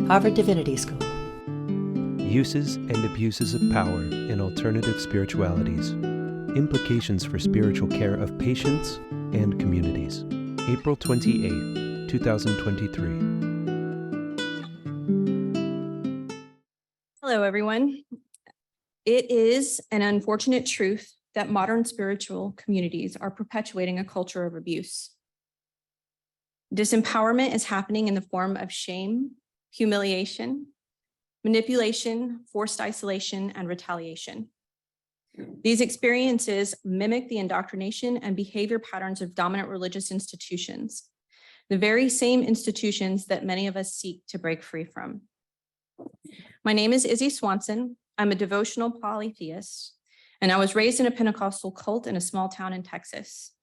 Harvard Divinity School. Uses and abuses of power in alternative spiritualities. Implications for spiritual care of patients and communities. April 28, 2023. Hello, everyone. It is an unfortunate truth that modern spiritual communities are perpetuating a culture of abuse. Disempowerment is happening in the form of shame, humiliation, manipulation, forced isolation, and retaliation. These experiences mimic the indoctrination and behavior patterns of dominant religious institutions, the very same institutions that many of us seek to break free from. My name is Izzy Swanson. I'm a devotional polytheist, and I was raised in a Pentecostal cult in a small town in Texas.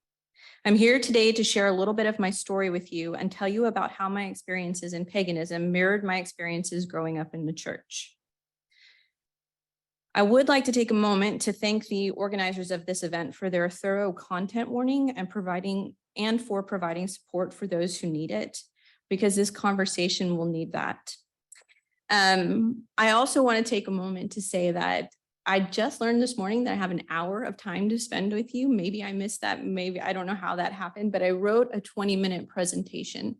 I'm here today to share a little bit of my story with you and tell you about how my experiences in paganism mirrored my experiences growing up in the church. I would like to take a moment to thank the organizers of this event for their thorough content warning and for providing support for those who need it, because this conversation will need that. I also want to take a moment to say that I just learned this morning that I have an hour of time to spend with you. Maybe I missed that. Maybe I don't know how that happened, but I wrote a 20-minute presentation.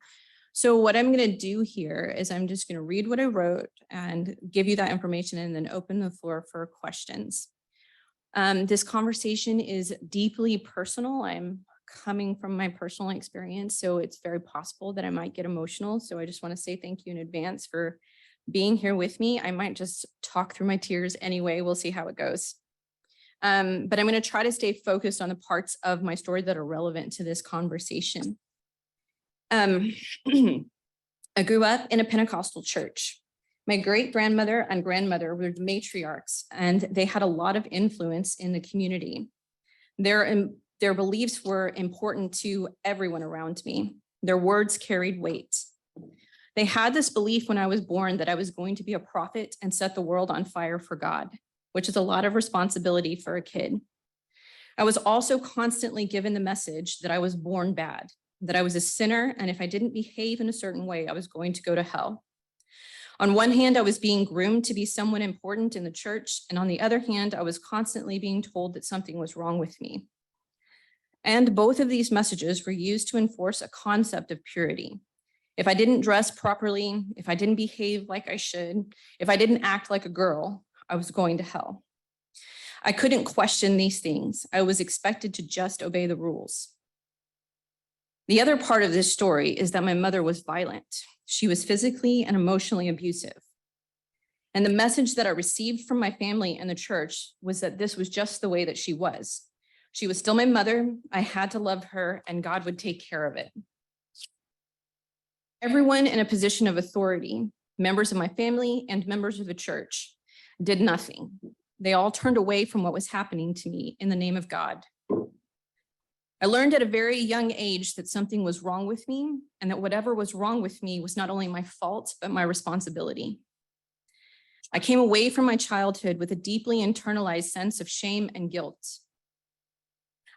So what I'm going to do here is I'm just going to read what I wrote and give you that information and then open the floor for questions. This conversation is deeply personal. I'm coming from my personal experience, so it's very possible that I might get emotional. So I just want to say thank you in advance for being here with me. I might just talk through my tears anyway. We'll see how it goes. But I'm going to try to stay focused on the parts of my story that are relevant to this conversation. I grew up in a Pentecostal church. My great-grandmother and grandmother were the matriarchs, and they had a lot of influence in the community. Their beliefs were important to everyone around me. Their words carried weight. They had this belief when I was born that I was going to be a prophet and set the world on fire for God, which is a lot of responsibility for a kid. I was also constantly given the message that I was born bad, that I was a sinner, and if I didn't behave in a certain way, I was going to go to hell. On one hand, I was being groomed to be someone important in the church, and on the other hand, I was constantly being told that something was wrong with me. And both of these messages were used to enforce a concept of purity. If I didn't dress properly, if I didn't behave like I should, if I didn't act like a girl, I was going to hell. I couldn't question these things. I was expected to just obey the rules. The other part of this story is that my mother was violent. She was physically and emotionally abusive. And the message that I received from my family and the church was that this was just the way that she was. She was still my mother. I had to love her, and God would take care of it. Everyone in a position of authority, members of my family and members of the church, did nothing. They all turned away from what was happening to me in the name of God. I learned at a very young age that something was wrong with me, and that whatever was wrong with me was not only my fault, but my responsibility. I came away from my childhood with a deeply internalized sense of shame and guilt.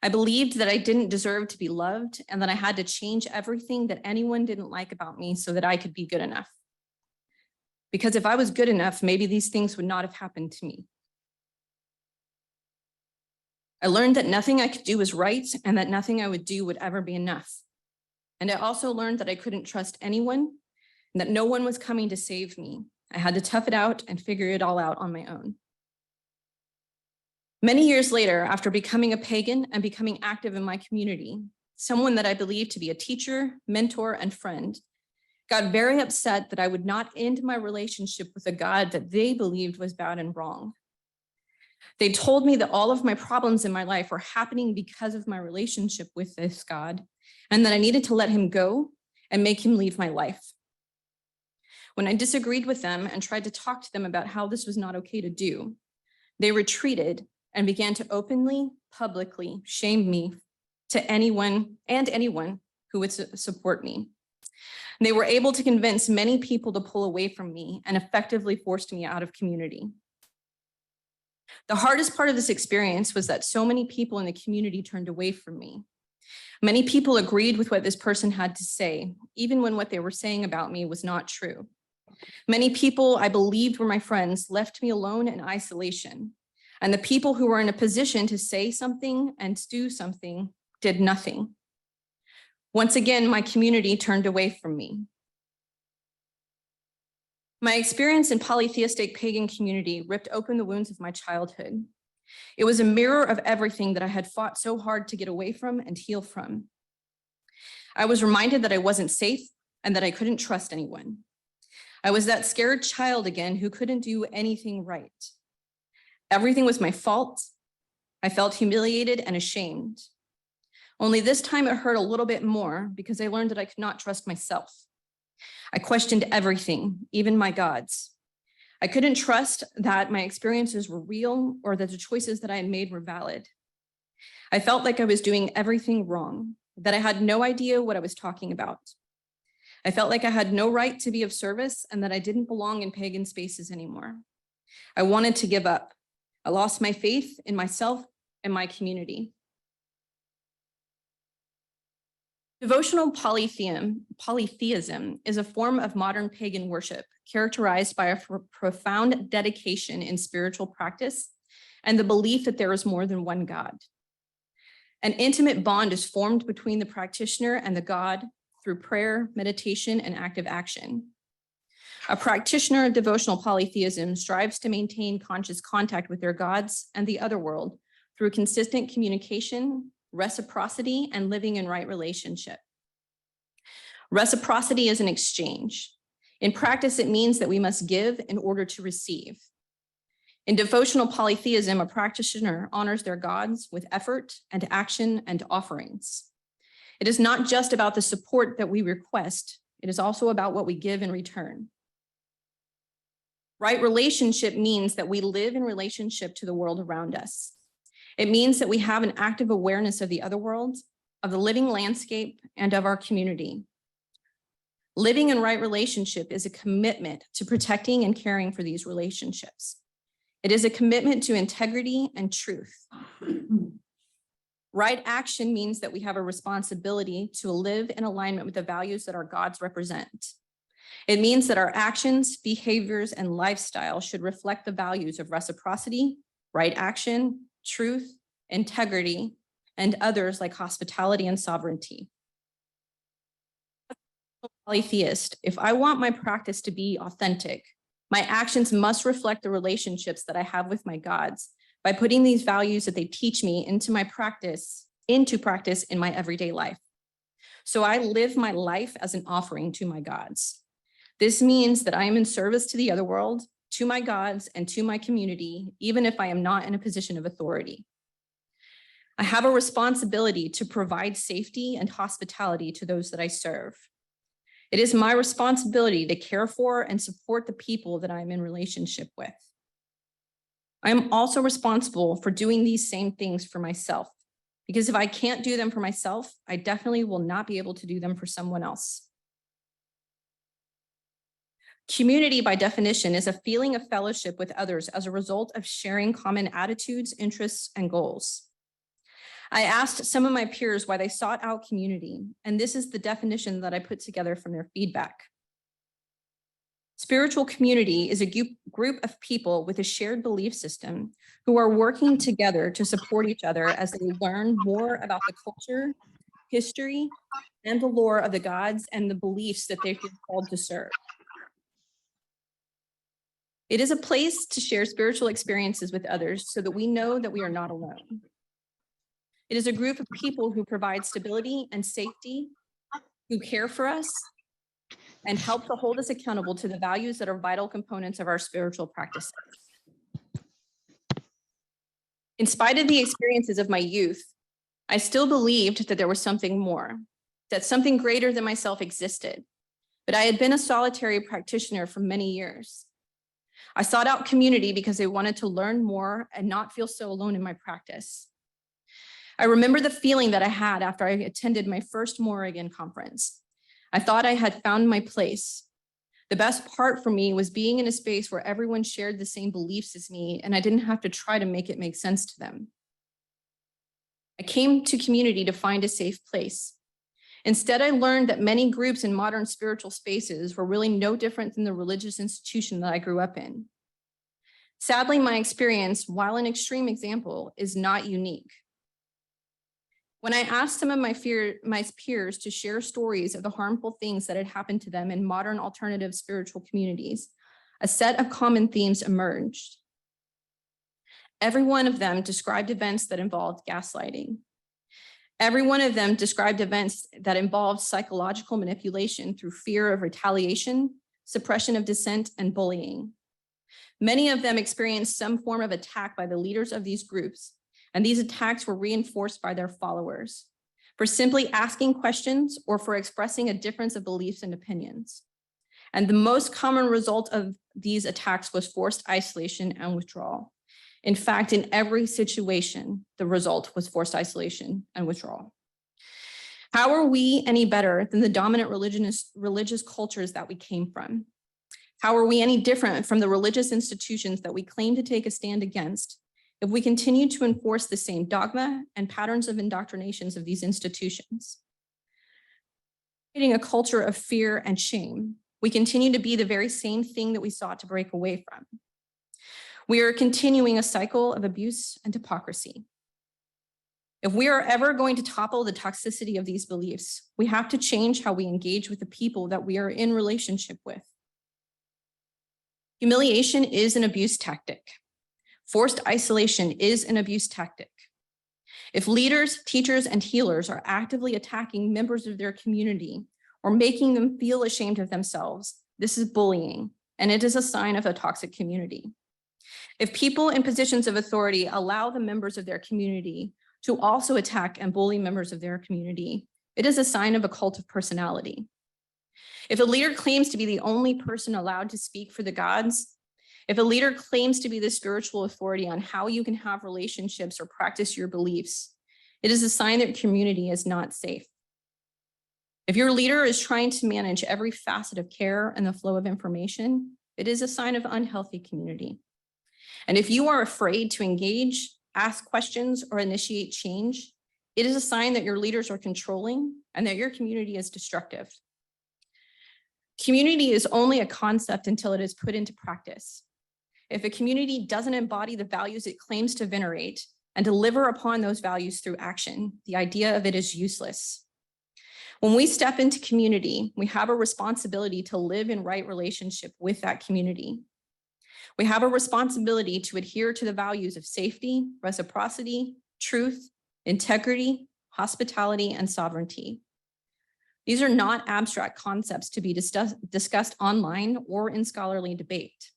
I believed that I didn't deserve to be loved and that I had to change everything that anyone didn't like about me so that I could be good enough. Because if I was good enough, maybe these things would not have happened to me. I learned that nothing I could do was right and that nothing I would do would ever be enough. And I also learned that I couldn't trust anyone and that no one was coming to save me. I had to tough it out and figure it all out on my own. Many years later, after becoming a pagan and becoming active in my community, someone that I believed to be a teacher, mentor, and friend got very upset that I would not end my relationship with a God that they believed was bad and wrong. They told me that all of my problems in my life were happening because of my relationship with this God, and that I needed to let him go and make him leave my life. When I disagreed with them and tried to talk to them about how this was not okay to do, they retreated and began to openly, publicly shame me to anyone who would support me. They were able to convince many people to pull away from me and effectively forced me out of community. The hardest part of this experience was that so many people in the community turned away from me. Many people agreed with what this person had to say, even when what they were saying about me was not true. Many people I believed were my friends left me alone in isolation, and the people who were in a position to say something and do something did nothing. Once again, my community turned away from me. My experience in polytheistic pagan community ripped open the wounds of my childhood. It was a mirror of everything that I had fought so hard to get away from and heal from. I was reminded that I wasn't safe and that I couldn't trust anyone. I was that scared child again who couldn't do anything right. Everything was my fault. I felt humiliated and ashamed. Only this time it hurt a little bit more because I learned that I could not trust myself. I questioned everything, even my gods. I couldn't trust that my experiences were real or that the choices that I had made were valid. I felt like I was doing everything wrong, that I had no idea what I was talking about. I felt like I had no right to be of service and that I didn't belong in pagan spaces anymore. I wanted to give up. I lost my faith in myself and my community. Devotional polytheism is a form of modern pagan worship characterized by a profound dedication in spiritual practice and the belief that there is more than one God. An intimate bond is formed between the practitioner and the God through prayer, meditation, and active action. A practitioner of devotional polytheism strives to maintain conscious contact with their gods and the other world through consistent communication, reciprocity, and living in right relationship. Reciprocity is an exchange. In practice, it means that we must give in order to receive. In devotional polytheism, a practitioner honors their gods with effort and action and offerings. It is not just about the support that we request, it is also about what we give in return. Right relationship means that we live in relationship to the world around us. It means that we have an active awareness of the other world, of the living landscape, and of our community. Living in right relationship is a commitment to protecting and caring for these relationships. It is a commitment to integrity and truth. Right action means that we have a responsibility to live in alignment with the values that our gods represent. It means that our actions, behaviors, and lifestyle should reflect the values of reciprocity, right action, truth, integrity, and others like hospitality and sovereignty. Polytheist, if I want my practice to be authentic, my actions must reflect the relationships that I have with my gods by putting these values that they teach me into practice in my everyday life. So I live my life as an offering to my gods. This means that I am in service to the other world, to my gods, and to my community, even if I am not in a position of authority. I have a responsibility to provide safety and hospitality to those that I serve. It is my responsibility to care for and support the people that I'm in relationship with. I am also responsible for doing these same things for myself, because if I can't do them for myself, I definitely will not be able to do them for someone else. Community, by definition, is a feeling of fellowship with others as a result of sharing common attitudes, interests, and goals. I asked some of my peers why they sought out community, and this is the definition that I put together from their feedback. Spiritual community is a group of people with a shared belief system who are working together to support each other as they learn more about the culture, history, and the lore of the gods and the beliefs that they feel called to serve. It is a place to share spiritual experiences with others so that we know that we are not alone. It is a group of people who provide stability and safety, who care for us, and help to hold us accountable to the values that are vital components of our spiritual practices. In spite of the experiences of my youth, I still believed that there was something more, that something greater than myself existed. But I had been a solitary practitioner for many years. I sought out community because I wanted to learn more and not feel so alone in my practice. I remember the feeling that I had after I attended my first Morrigan conference. I thought I had found my place. The best part for me was being in a space where everyone shared the same beliefs as me, and I didn't have to try to make it make sense to them. I came to community to find a safe place. Instead, I learned that many groups in modern spiritual spaces were really no different than the religious institution that I grew up in. Sadly, my experience, while an extreme example, is not unique. When I asked some of my peers to share stories of the harmful things that had happened to them in modern alternative spiritual communities, a set of common themes emerged. Every one of them described events that involved gaslighting. Every one of them described events that involved psychological manipulation through fear of retaliation, suppression of dissent, and bullying. Many of them experienced some form of attack by the leaders of these groups, and these attacks were reinforced by their followers for simply asking questions or for expressing a difference of beliefs and opinions. And the most common result of these attacks was forced isolation and withdrawal. In fact, in every situation, the result was forced isolation and withdrawal. How are we any better than the dominant religious cultures that we came from? How are we any different from the religious institutions that we claim to take a stand against if we continue to enforce the same dogma and patterns of indoctrinations of these institutions? Creating a culture of fear and shame, we continue to be the very same thing that we sought to break away from. We are continuing a cycle of abuse and hypocrisy. If we are ever going to topple the toxicity of these beliefs, we have to change how we engage with the people that we are in relationship with. Humiliation is an abuse tactic. Forced isolation is an abuse tactic. If leaders, teachers, and healers are actively attacking members of their community or making them feel ashamed of themselves, this is bullying, and it is a sign of a toxic community. If people in positions of authority allow the members of their community to also attack and bully members of their community, it is a sign of a cult of personality. If a leader claims to be the only person allowed to speak for the gods, if a leader claims to be the spiritual authority on how you can have relationships or practice your beliefs, it is a sign that your community is not safe. If your leader is trying to manage every facet of care and the flow of information, it is a sign of unhealthy community. And if you are afraid to engage, ask questions, or initiate change, it is a sign that your leaders are controlling and that your community is destructive. Community is only a concept until it is put into practice. If a community doesn't embody the values it claims to venerate and deliver upon those values through action, the idea of it is useless. When we step into community, we have a responsibility to live in right relationship with that community. We have a responsibility to adhere to the values of safety, reciprocity, truth, integrity, hospitality, and sovereignty. These are not abstract concepts to be discussed online or in scholarly debate.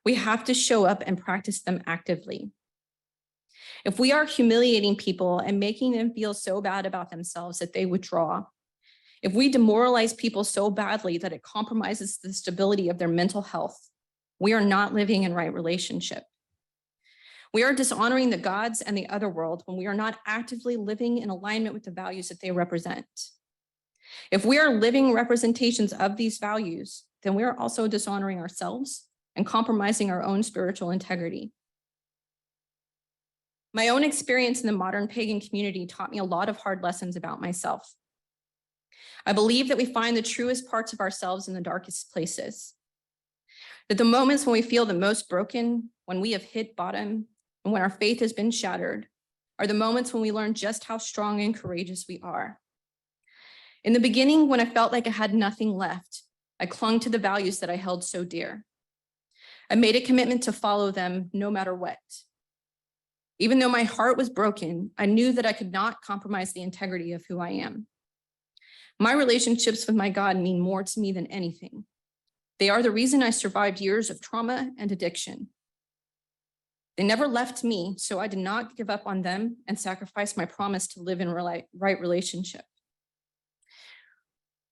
We have to show up and practice them actively. If we are humiliating people and making them feel so bad about themselves that they withdraw, if we demoralize people so badly that it compromises the stability of their mental health, we are not living in right relationship. We are dishonoring the gods and the other world when we are not actively living in alignment with the values that they represent. If we are living representations of these values, then we are also dishonoring ourselves and compromising our own spiritual integrity. My own experience in the modern pagan community taught me a lot of hard lessons about myself. I believe that we find the truest parts of ourselves in the darkest places. That the moments when we feel the most broken, when we have hit bottom, and when our faith has been shattered, are the moments when we learn just how strong and courageous we are. In the beginning, when I felt like I had nothing left, I clung to the values that I held so dear. I made a commitment to follow them no matter what. Even though my heart was broken, I knew that I could not compromise the integrity of who I am. My relationships with my God mean more to me than anything. They are the reason I survived years of trauma and addiction. They never left me, so I did not give up on them and sacrifice my promise to live in right relationship.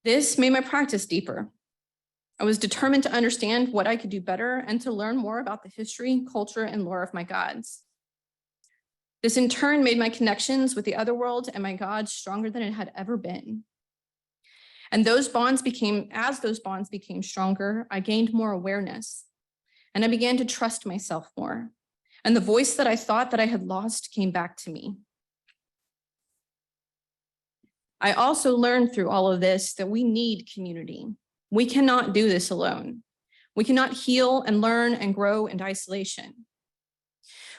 This made my practice deeper. I was determined to understand what I could do better and to learn more about the history, culture, and lore of my gods. This in turn made my connections with the other world and my gods stronger than it had ever been. And as those bonds became stronger, I gained more awareness and I began to trust myself more. And the voice that I thought that I had lost came back to me. I also learned through all of this that we need community. We cannot do this alone. We cannot heal and learn and grow in isolation.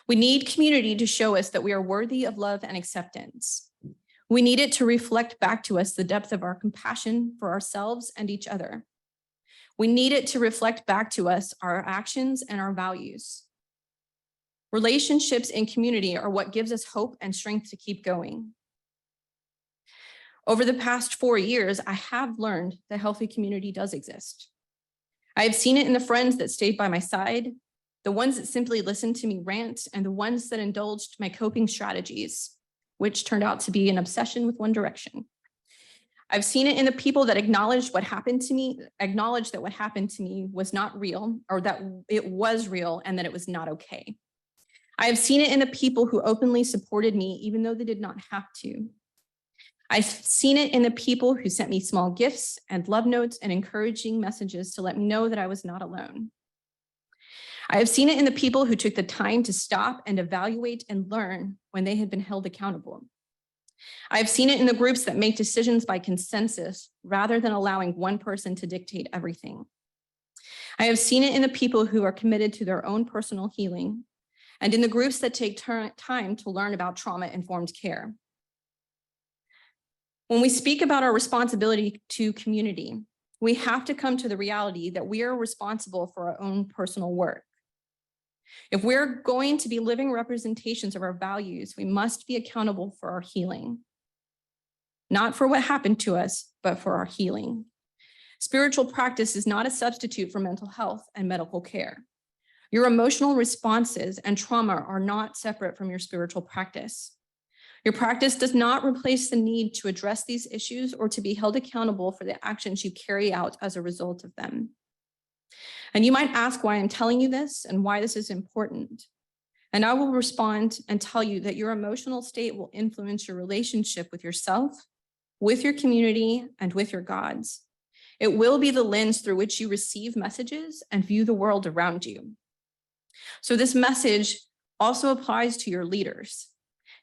We need community to show us that we are worthy of love and acceptance. We need it to reflect back to us the depth of our compassion for ourselves and each other. We need it to reflect back to us our actions and our values. Relationships in community are what gives us hope and strength to keep going. Over the past 4 years, I have learned that healthy community does exist. I have seen it in the friends that stayed by my side, the ones that simply listened to me rant, and the ones that indulged my coping strategies, which turned out to be an obsession with one direction. I've seen it in the people that acknowledged what happened to me, acknowledged that what happened to me was not real, or that it was real and that it was not okay. I have seen it in the people who openly supported me, even though they did not have to. I've seen it in the people who sent me small gifts and love notes and encouraging messages to let me know that I was not alone. I have seen it in the people who took the time to stop and evaluate and learn when they had been held accountable. I have seen it in the groups that make decisions by consensus rather than allowing one person to dictate everything. I have seen it in the people who are committed to their own personal healing and in the groups that take time to learn about trauma-informed care. When we speak about our responsibility to community, we have to come to the reality that we are responsible for our own personal work. If we're going to be living representations of our values, we must be accountable for our healing. Not for what happened to us, but for our healing. Spiritual practice is not a substitute for mental health and medical care. Your emotional responses and trauma are not separate from your spiritual practice. Your practice does not replace the need to address these issues or to be held accountable for the actions you carry out as a result of them. And you might ask why I'm telling you this and why this is important. And I will respond and tell you that your emotional state will influence your relationship with yourself, with your community, and with your gods. It will be the lens through which you receive messages and view the world around you. So this message also applies to your leaders.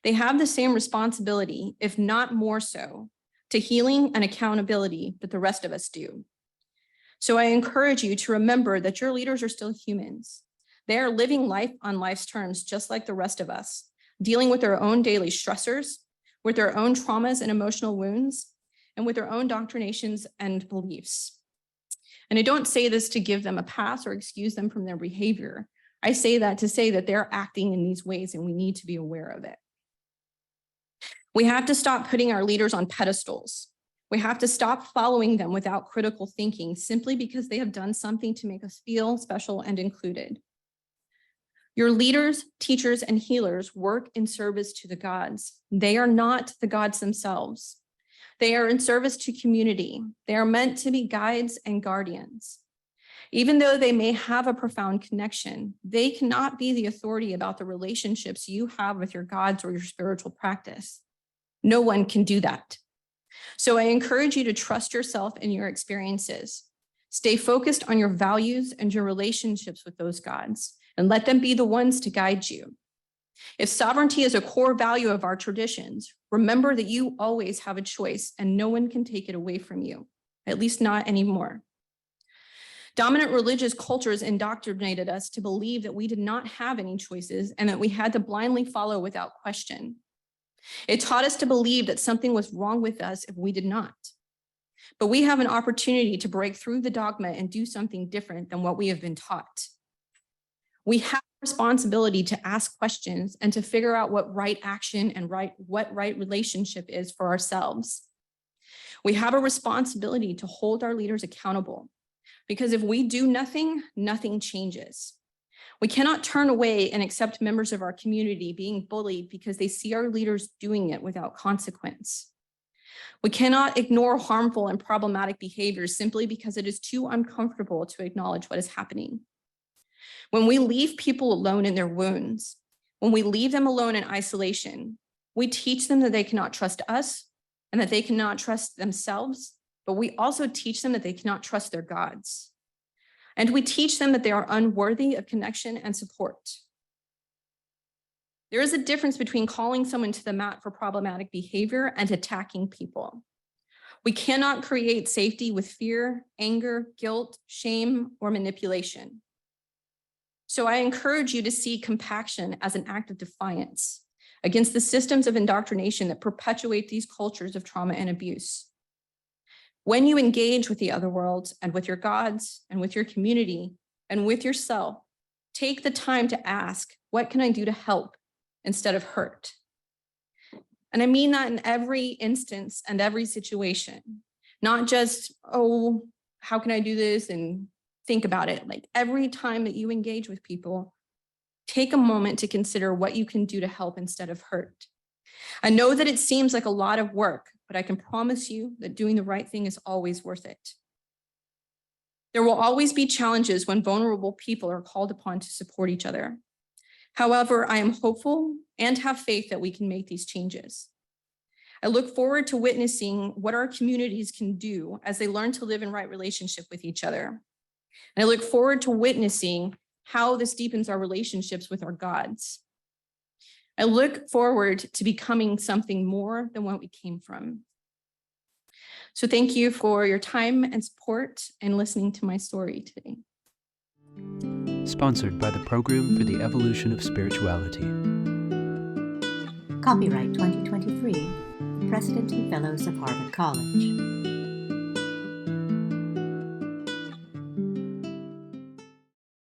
They have the same responsibility, if not more so, to healing and accountability that the rest of us do. So I encourage you to remember that your leaders are still humans. They are living life on life's terms, just like the rest of us, dealing with their own daily stressors, with their own traumas and emotional wounds, and with their own doctrinations and beliefs. And I don't say this to give them a pass or excuse them from their behavior. I say that to say that they're acting in these ways and we need to be aware of it. We have to stop putting our leaders on pedestals. We have to stop following them without critical thinking simply because they have done something to make us feel special and included. Your leaders, teachers, and healers work in service to the gods. They are not the gods themselves. They are in service to community. They are meant to be guides and guardians. Even though they may have a profound connection, they cannot be the authority about the relationships you have with your gods or your spiritual practice. No one can do that. So I encourage you to trust yourself and your experiences. Stay focused on your values and your relationships with those gods, and let them be the ones to guide you. If sovereignty is a core value of our traditions, remember that you always have a choice and no one can take it away from you, at least not anymore. Dominant religious cultures indoctrinated us to believe that we did not have any choices and that we had to blindly follow without question. It taught us to believe that something was wrong with us if we did not. But we have an opportunity to break through the dogma and do something different than what we have been taught. We have a responsibility to ask questions and to figure out what right action and what right relationship is for ourselves. We have a responsibility to hold our leaders accountable, because if we do nothing, nothing changes. We cannot turn away and accept members of our community being bullied because they see our leaders doing it without consequence. We cannot ignore harmful and problematic behaviors simply because it is too uncomfortable to acknowledge what is happening. When we leave people alone in their wounds, when we leave them alone in isolation, we teach them that they cannot trust us and that they cannot trust themselves, but we also teach them that they cannot trust their gods. And we teach them that they are unworthy of connection and support. There is a difference between calling someone to the mat for problematic behavior and attacking people. We cannot create safety with fear, anger, guilt, shame, or manipulation. So I encourage you to see compaction as an act of defiance against the systems of indoctrination that perpetuate these cultures of trauma and abuse. When you engage with the other world and with your gods and with your community and with yourself, take the time to ask, what can I do to help instead of hurt? And I mean that in every instance and every situation, not just, oh, how can I do this and think about it. Like every time that you engage with people, take a moment to consider what you can do to help instead of hurt. I know that it seems like a lot of work, but I can promise you that doing the right thing is always worth it. There will always be challenges when vulnerable people are called upon to support each other. However, I am hopeful and have faith that we can make these changes. I look forward to witnessing what our communities can do as they learn to live in right relationship with each other. And I look forward to witnessing how this deepens our relationships with our gods. I look forward to becoming something more than what we came from. So thank you for your time and support and listening to my story today. Sponsored by the Program for the Evolution of Spirituality. Copyright 2023, President and Fellows of Harvard College.